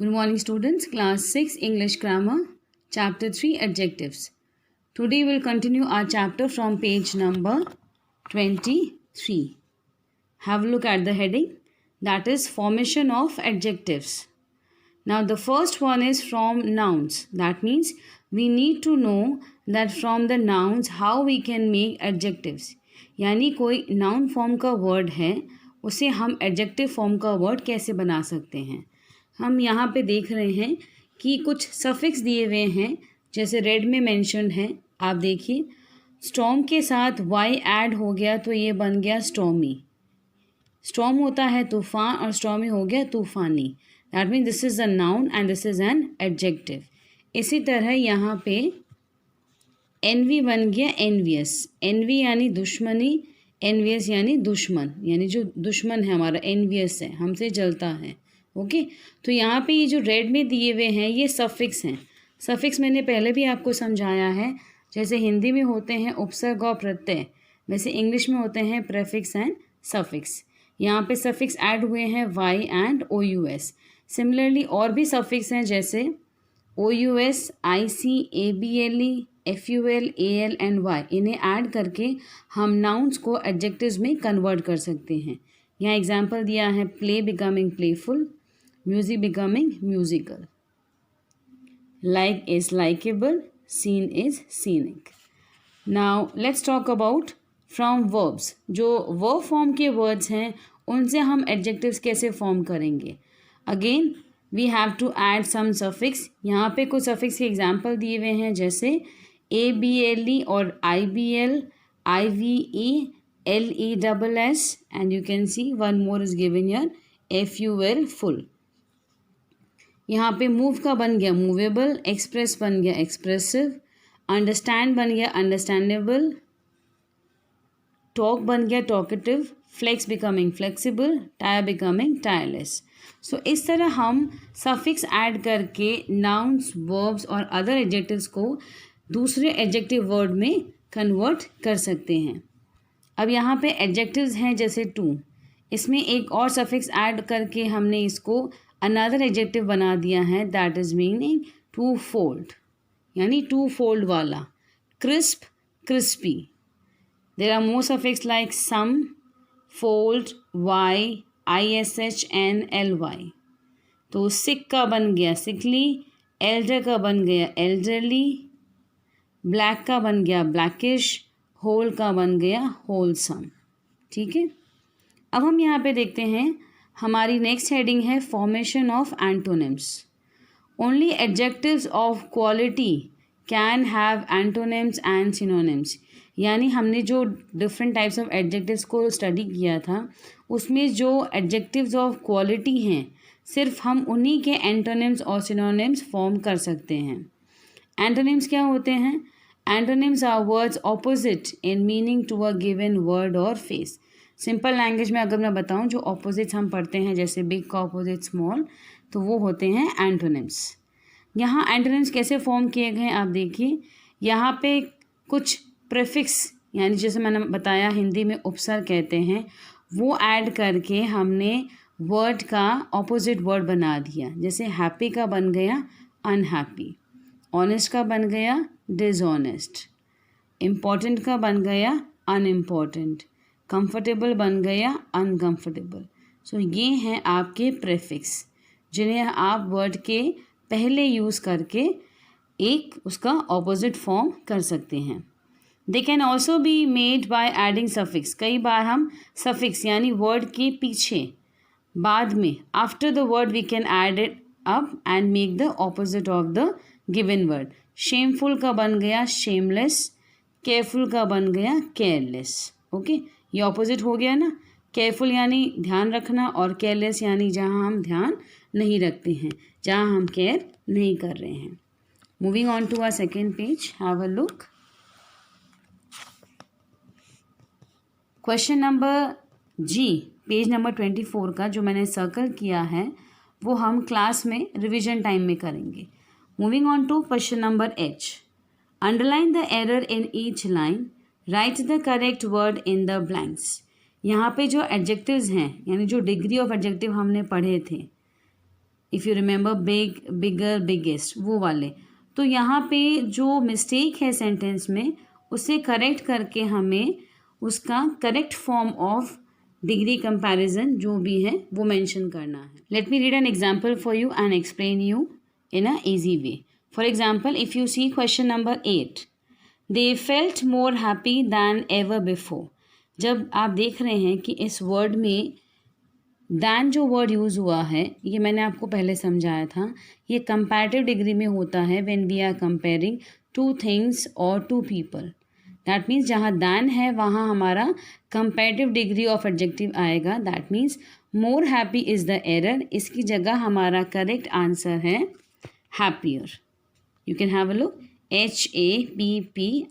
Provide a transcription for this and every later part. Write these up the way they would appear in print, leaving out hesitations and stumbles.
Good morning, students. Class 6 English Grammar, Chapter 3 Adjectives. Today we'll continue our chapter from page number 23. Have a look at the heading, that is formation of adjectives. Now, the first one is from nouns. That means we need to know that from the nouns how we can make adjectives. यानी कोई noun form का word है, उसे हम adjective form का word कैसे बना सकते हैं. हम यहाँ पे देख रहे हैं कि कुछ सफिक्स दिए हुए हैं, जैसे रेड में मेंशन्ड है. आप देखिए, स्टॉर्म के साथ वाई ऐड हो गया तो ये बन गया स्टॉर्मी. स्टॉर्म होता है तूफान और स्टॉर्मी हो गया तूफानी. That means this is a noun and this is an adjective. इसी तरह यहाँ पे एनवी बन गया एनवियस. एनवी यानी दुश्मनी, एनवियस यानी दुश्मन, यानी जो दुश्मन है हमारा एनवियस है, हमसे जलता है. ओके तो यहाँ पे ये जो रेड में दिए हुए हैं ये सफिक्स हैं. सफिक्स मैंने पहले भी आपको समझाया है. जैसे हिंदी में होते हैं उपसर्ग और प्रत्यय, वैसे इंग्लिश में होते हैं प्रेफिक्स एंड सफिक्स. यहाँ पे सफिक्स ऐड हुए हैं Y and O U S. Similarly और भी सफिक्स हैं जैसे O U S, I C, A B L E, F U L, A L and Y. इन्हें ऐड करके हम नाउन्स को एडजेक्टिव्स में कन्वर्ट कर सकते हैं. यहाँ एग्जाम्पल दिया है play becoming playful, music becoming musical, like is likeable, scene is scenic. Now let's talk about from verbs. जो verb form के words हैं उनसे हम adjectives कैसे form करेंगे. Again we have to add some suffix. यहाँ पे कुछ suffix के example दिए हुए हैं जैसे able और ibl, ive, leess, and you can see one more is given here, ful, full. यहाँ पे मूव का बन गया मूवेबल, एक्सप्रेस बन गया एक्सप्रेसिव, अंडरस्टैंड बन गया अंडरस्टैंडेबल, टॉक बन गया talkative, flex becoming flexible, tire becoming tireless. So इस तरह हम सफिक्स ऐड करके नाउन्स, वर्ब्स और अदर एडजेक्टिव्स को दूसरे एडजेक्टिव वर्ड में कन्वर्ट कर सकते हैं. अब यहाँ पे एडजेक्टिव्स हैं जैसे टू, इसमें एक और सफिक्स ऐड करके हमने इसको अनदर एडजेक्टिव बना दिया है, that is meaning two fold, यानी टू फोल्ड वाला. Crisp, crispy. There are more suffix like some, fold, y, I S H N L Y. तो सिक का बन गया सिकली, एल्डर का बन गया एल्डरली, ब्लैक का बन गया ब्लैकिश, होल का बन गया होलसम. ठीक है, अब हम यहाँ पे देखते हैं हमारी नेक्स्ट हेडिंग है formation of antonyms. Only adjectives of quality can have antonyms and synonyms. यानी हमने जो डिफरेंट टाइप्स ऑफ एडजेक्टिव्स को स्टडी किया था उसमें जो एडजेक्टिव्स ऑफ क्वालिटी हैं सिर्फ हम उन्हीं के एंटोनिम्स और सिनोनिम्स फॉर्म कर सकते हैं. एंटोनिम्स क्या होते हैं? Antonyms are words opposite in meaning to a given word और फेस. सिंपल लैंग्वेज में अगर मैं बताऊं, जो ऑपोजिट्स हम पढ़ते हैं जैसे बिग का ऑपोजिट स्मॉल, तो वो होते हैं एंटोनिम्स. यहाँ एंटोनिम्स कैसे फॉर्म किए गए हैं आप देखिए. यहाँ पे कुछ प्रेफिक्स, यानी जैसे मैंने बताया हिंदी में उपसर्ग कहते हैं, वो ऐड करके हमने वर्ड का ऑपोजिट वर्ड बना दिया. जैसे हैप्पी का बन गया अनहैप्पी, ऑनेस्ट का बन गया डिसऑनेस्ट, इम्पॉर्टेंट का बन गया अनइम्पॉर्टेंट, कंफर्टेबल बन गया अनकंफर्टेबल. सो ये हैं आपके प्रेफिक्स जिन्हें आप वर्ड के पहले यूज़ करके एक उसका ऑपोजिट फॉर्म कर सकते हैं. They can also be made by adding suffix. कई बार हम सफिक्स यानी वर्ड के पीछे बाद में after the word we can add it up and make the opposite of the given word. Shameful का बन गया शेमलेस, केयरफुल का बन गया केयरलेस. ओके, ये ऑपोजिट हो गया ना. केयरफुल यानी ध्यान रखना और केयरलेस यानी जहाँ हम ध्यान नहीं रखते हैं, जहाँ हम केयर नहीं कर रहे हैं. Moving on to our second page, have a look. Question number G, page number 24 का जो मैंने सर्कल किया है वो हम क्लास में रिविजन टाइम में करेंगे. Moving on to question number H. Underline the error in each line, write the correct word in the blanks. यहाँ पे जो एडजेक्टिव्स हैं यानी जो डिग्री ऑफ एडजेक्टिव हमने पढ़े थे if you remember big, bigger, biggest, वो वाले। तो यहाँ पे जो मिस्टेक है सेंटेंस में उसे करेक्ट करके हमें उसका correct form of degree comparison जो भी है वो मेंशन करना है। Let me read an example for you and explain you in a easy way. For example, if you see question number 8, they felt more happy than ever before. जब आप देख रहे हैं कि इस वर्ड में दैन जो वर्ड यूज़ हुआ है, ये मैंने आपको पहले समझाया था, ये कंपैरेटिव डिग्री में होता है when we are comparing two things और टू पीपल। दैट मीन्स जहाँ दैन है वहाँ हमारा कंपैरेटिव डिग्री ऑफ एडजेक्टिव आएगा। That means more happy is the error. इसकी जगह हमारा करेक्ट आंसर है happier. You can have a look, HAPPIER.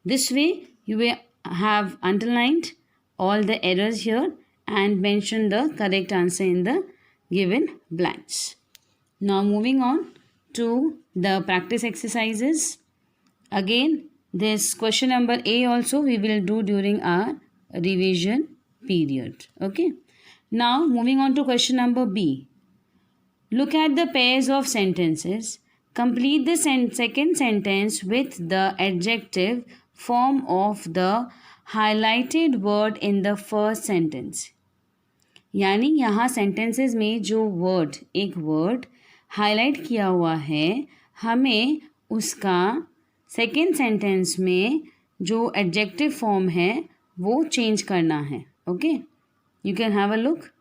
This way you will have underlined all the errors here and mention the correct answer in the given blanks. Now moving on to the practice exercises. Again, this question number A also we will do during our revision period. Okay. Now moving on to question number B. Look at the pairs of sentences. Complete the second sentence with the adjective form of the highlighted word in the first sentence. यानी यहाँ sentences में जो word, एक word highlight किया हुआ है, हमें उसका second sentence में जो adjective form है वो change करना है. Okay? You can have a look.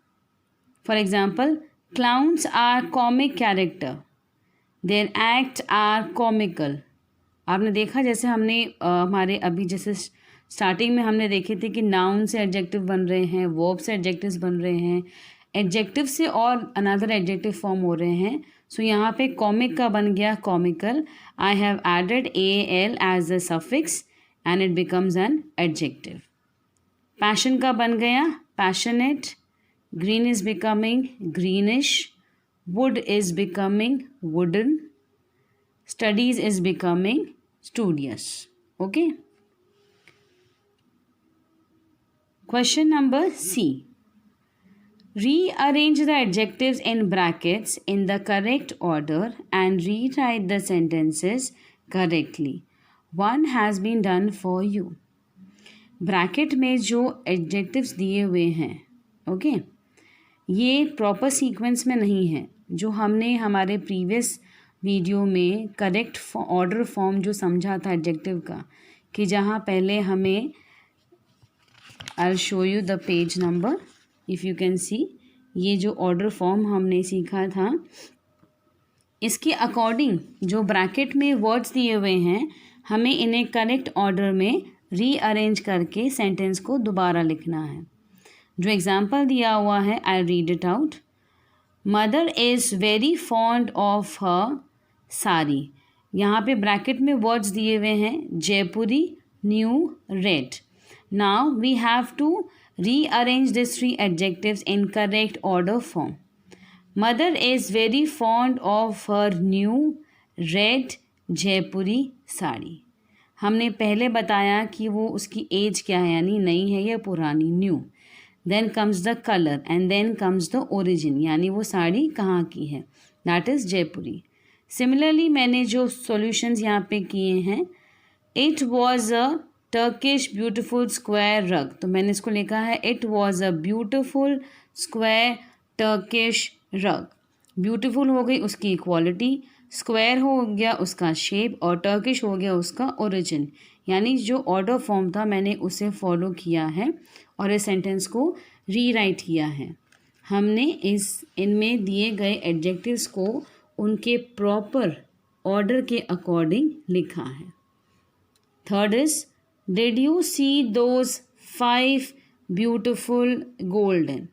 For example, clowns are comic character. Their acts are comical. आपने देखा जैसे हमने हमारे अभी जैसे स्टार्टिंग में हमने देखे थे कि नाउन से एडजेक्टिव बन रहे हैं, वर्ब से एडजेक्टिव्स बन रहे हैं, एडजेक्टिव से और अनदर एडजेक्टिव फॉर्म हो रहे हैं. सो यहाँ पे कॉमिक का बन गया comical. I have added AL as a suffix and it becomes an adjective. Passion का बन गया passionate. Green is becoming greenish. Wood is becoming wooden. Studies is becoming studious. Okay. Question number C. Rearrange the adjectives in brackets in the correct order and rewrite the sentences correctly. One has been done for you. Bracket में जो adjectives दिए हुए हैं, okay, ये proper sequence में नहीं है. जो हमने हमारे प्रीवियस वीडियो में करेक्ट ऑर्डर फॉर्म जो समझा था एडजेक्टिव का, कि जहाँ पहले हमें, I show you the page number if you can सी, ये जो ऑर्डर फॉर्म हमने सीखा था, इसके अकॉर्डिंग जो ब्रैकेट में वर्ड्स दिए हुए हैं हमें इन्हें करेक्ट ऑर्डर में रीअरेंज करके सेंटेंस को दोबारा लिखना है. जो एग्जाम्पल दिया हुआ है, I read it out. Mother is very fond of her sari. यहाँ पे ब्रैकेट में वर्ड्स दिए हुए हैं Jaipuri, new, red. Now we have to rearrange this 3 adjectives in correct order form. Mother is very fond of her new, red, Jaipuri sari. हमने पहले बताया कि वो उसकी एज क्या है, यानी नई है या पुरानी, new. Then comes the colour and then comes the origin, यानी वो साड़ी कहाँ की है, दैट इज़ जयपुरी. सिमिलरली मैंने जो सॉल्यूशंस यहाँ पे किए हैं, it was a Turkish beautiful square रग. तो मैंने इसको लिखा है it was a beautiful square Turkish रग. ब्यूटिफुल हो गई उसकी क्वालिटी, स्क्वायर हो गया उसका शेप, और टर्किश हो गया उसका ओरिजिन. यानी जो ऑर्डर फॉर्म था मैंने उसे फॉलो किया है और इस सेंटेंस को रीराइट किया है. हमने इनमें दिए गए एडजेक्टिव्स को उनके प्रॉपर ऑर्डर के अकॉर्डिंग लिखा है. Third is, did you see those 5 beautiful golden.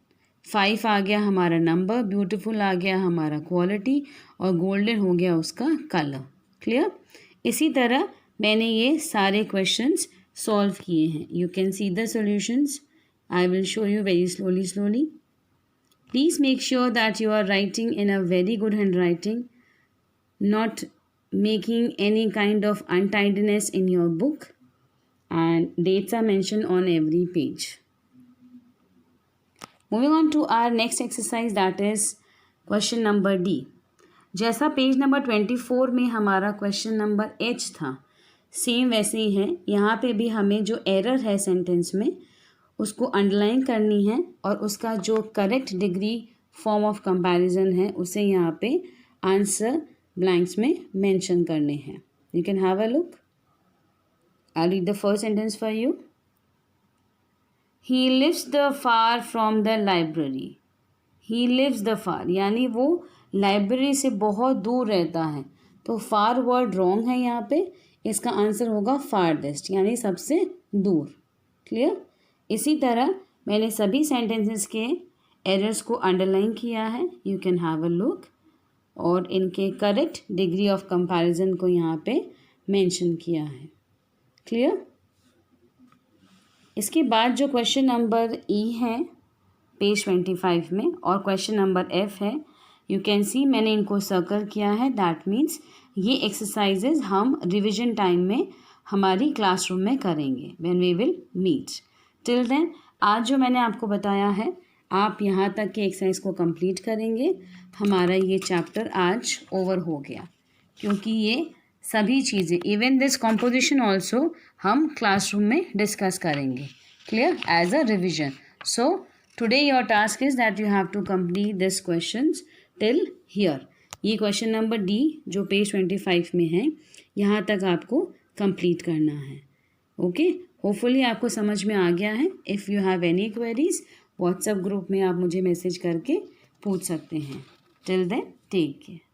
5 आ गया हमारा नंबर, ब्यूटिफुल आ गया हमारा क्वालिटी, और गोल्डन हो गया उसका कलर. क्लियर. इसी तरह मैंने ये सारे क्वेश्चंस सॉल्व किए हैं. You can see the solutions. I will show you very slowly. Please make sure that you are writing in a very good handwriting, not making any kind of untidiness in your book, and dates are mentioned on every page. Moving on to our next exercise, that is question number D, जैसा page number 24 में हमारा question number H था, same वैसे ही है। यहाँ पे भी हमें जो एरर है सेंटेंस में उसको अंडरलाइन करनी है और उसका जो correct degree form of comparison है उसे यहाँ पे आंसर ब्लैंक्स में मेंशन करने हैं। You can have a look. I read the first sentence for you. He lives the far from the library. He lives the far यानी वो library से बहुत दूर रहता है, तो फार वर्ड रॉन्ग है यहाँ पे। इसका आंसर होगा फारदेस्ट यानी सबसे दूर। क्लियर। इसी तरह मैंने सभी सेंटेंसेस के एरर्स को अंडरलाइन किया है, you can have a look, और इनके करेक्ट डिग्री ऑफ कंपैरिजन को यहाँ पे मेंशन किया है। क्लियर। इसके बाद जो क्वेश्चन नंबर ई है पेज 25 में और क्वेश्चन नंबर एफ है, यू कैन सी मैंने इनको सर्कल किया है। दैट मीन्स ये एक्सरसाइजेज हम रिविजन टाइम में हमारी क्लासरूम में करेंगे when we will meet. Till then आज जो मैंने आपको बताया है आप यहाँ तक के एक्सरसाइज को कंप्लीट करेंगे। हमारा ये चैप्टर आज ओवर हो गया, क्योंकि ये सभी चीज़ें इवन दिस कॉम्पोजिशन ऑल्सो हम क्लासरूम में डिस्कस करेंगे। Clear, as a revision. So today your task is that you have to complete this questions till here. ये क्वेश्चन नंबर डी जो पेज 25 में है यहाँ तक आपको कंप्लीट करना है। ओके, होपफुली आपको समझ में आ गया है। If you have any queries WhatsApp group में आप मुझे मैसेज करके पूछ सकते हैं। Till then take care.